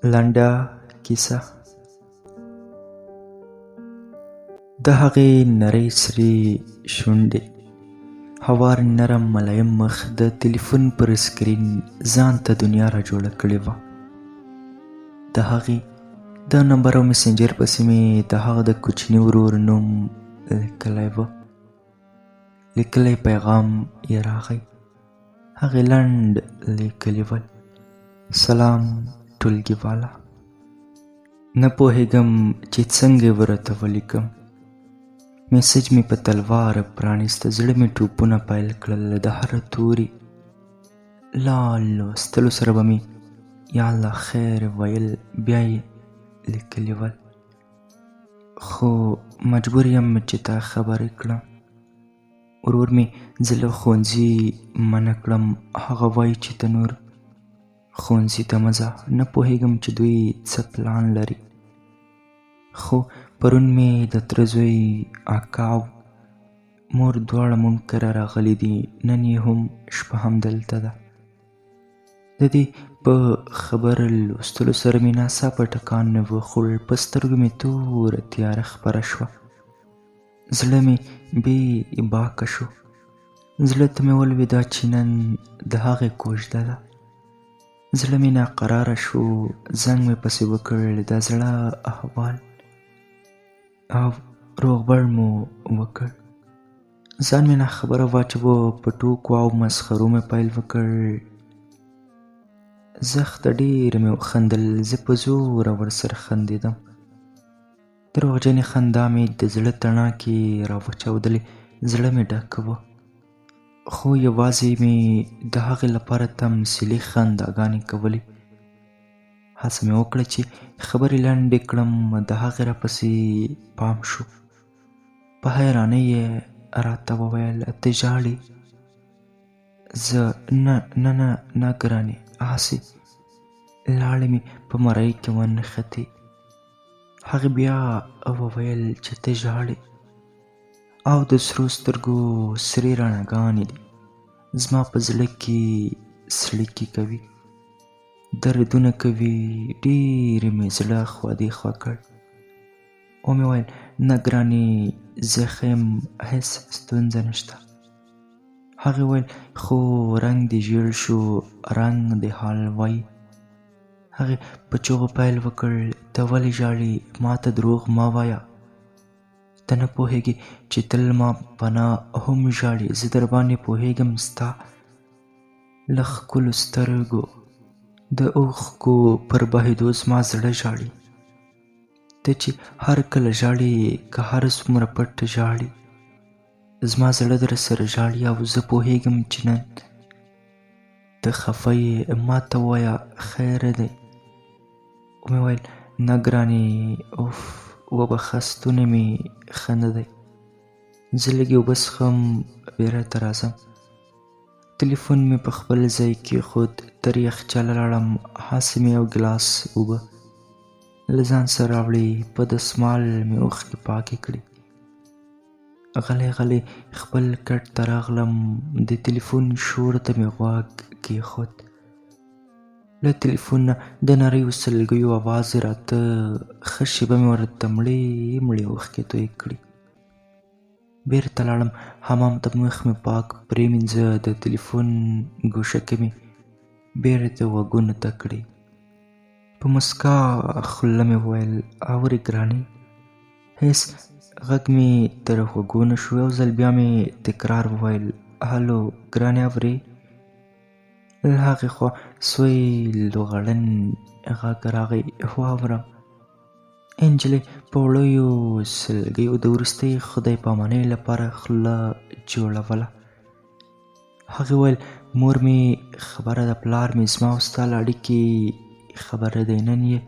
لنډه کیسه: د هغې نرۍ سرې شونډې، هوار نرم ملایم مخ د تلیفون پر سکرین ځان ته دنیا را جوړه کړې وه. د هغې د نمبر او مسنجر پسې مې د هغه د کوچني ورور نوم لیکلی و. لیکلی پیغام یې راغی. هغې لنډ لیکلي ول: سلام ټولګیواله، نه پوهېږم چې څنګه یې ورته ولیکم. میسج مې په تلوار پرانیسته، زړه مې ټوپونه پیل کړل. د هر توري لا لوستلو سره به مې یا الله خیر ویل، بیا یې لیکلي ول. خو مجبور یم چې تا خبرې کړم. ورور مې زه له ښوونځي منع کړم. هغه وایي چې ته نور ښوونځي ته مه ځه، نه پوهېږم چې دوی څه پلان لري. خو پرون مې د تره زوی اکا او مور دواړه مونږ کره راغلي دي. نن یې هم شپه همدلته ده. د دې په خبره لوستلو سره مې ناڅاپه ټکان وخوړ. په سترګو مې توره تیاره خپره شوه. زړه مې بې باکه شو. زړه ته مې ولوېده چې نن د هغې کوژده ده. زړه مې ناقراره شو. زنګ مې پسې وکړ، د زړه احوال او روغبړ مو وکړ. ځان مې ناخبره واچوه. په ټوکو او مسخرو مې پیل وکړ. زښته ډېر مې وخندل. زه په زوره ورسره خندېدم. دروغجنې خندا مې د زړه تڼاکې راوچاودلې. زړه مې ډک و. خو یوازې مې د هغې لپاره تمثیلي خنداګانې کولې. هڅه مې وکړه چې خبرې لنډې کړم. د هغې راپسې پام شو. په حیرانۍ یې راته وویل: ته ژاړې؟ زه نه ګرانې، هسې لاړې مې په مرۍ کې ونښتې. هغې بیا وویل چې ته ژاړې او د سرو سترګو سرې رڼاګانې دي. زما په زړه کې سړیکې کوي، دردونه کوي. ډېر مې زړه خوا دې خوا کړ. ومې ویل: نه ګرانې، زه ښه یم، هېڅ ستونزه نشته. هغې ویل: خو رنګ دې ژیړ شو، رنګ دې حال وایي. هغې په چغو پیل وکړ: ته ولې ژاړې؟ ما ته دروغ مه وایه. ته نه پوهېږې چې تل ما پناه هم ژاړې. زه در باندې پوهېږم. ستا له ښکلو سترګو د اوښکو پر بهېدو زما زړه ژاړي. ته چې هر کله ژاړې، که هر څومره پټ ژاړې، زما زړه در سره ژاړي. او زه پوهېږم چې نن ته خفه یې. ما ته ووایه، خیر دی؟ ومې ویل: نه ګرانې، اوف وبخه، ستونی مې ښه نه دی. زه لږې اوبه څښم، بېرته راځم. تلیفون مې په خپل ځای کېښود. تر یخچاله لاړم. هسې مې یو ګیلاس اوبه له ځان سره راوړې. په دستمال مې اوښکې پاکې کړې. غلی غلی خپل کټ ته راغلم. د تلیفون شور ته مې غوږ کېښود. له تلیفون نه د نریو سلګیو اواز راته. ښه شېبه مې ورته مړې مړې اوښکې تویې کړې. بېرته لاړم حمام ته. مخ مې پاک پرېمینځه. د تلیفون ګوشکې مې بېرته غوږونو ته کړې. په مسکا خوله مې وویل: اورې ګرانې؟ هېڅ غږ مې تر غوږو نه شو. یو ځل بیا مې تکرار وویل: هلو ګرانې، اورې؟ له هغې خوا سوی لغړن غږ راغی: هو اورم. نجلۍ په وړیو سلګیو د وروستۍ خدای پامانۍ لپاره خوله جوړوله. هغې ویل: مور مې خبره ده، پلار مې زما او ستا له اړیکې خبره دی. نن یې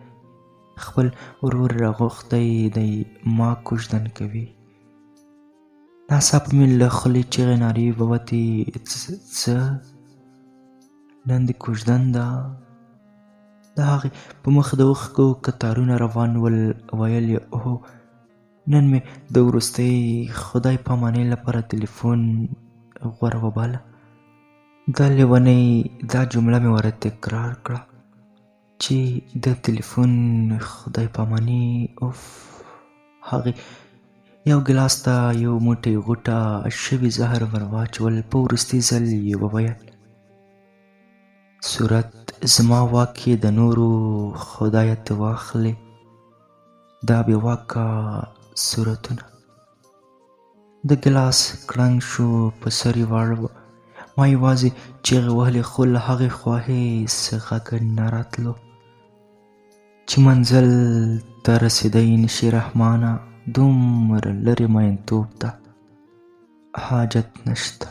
خپل ورور راغوښتی دی، ما کوژدن کوي. ناڅاپه مې له خولې چیغې نارې ووتې: څه؟ نن دې کوژدن ده؟ د هغې په مخ د اوښکو کتارونه روان ول. ویل یې: هو، نن مې د وروستۍ خدای پامانۍ لپاره تلیفون غوره وباله. دا لیونۍ دا جمله مې ورته تکرار کړه چې د تلیفون خدای پاماني هغې یو ګیلاس ته یو موټی غوټه شوي زهر ور واچول. په وروستي ځل یې وویل: صورت زما واک کې د نورو خدایه ته واخلې، دا بې واکه صورتونه. د ګیلاس کړنګ شو، په سر یې واړاوه. ما یوازې چیغې وهلې، خو له هغې خوا هېڅ غږ نه راتلو. چې منزل ته رسېدی نشې رحمانه، دومره لرې مینتوب ته حاجت نشته.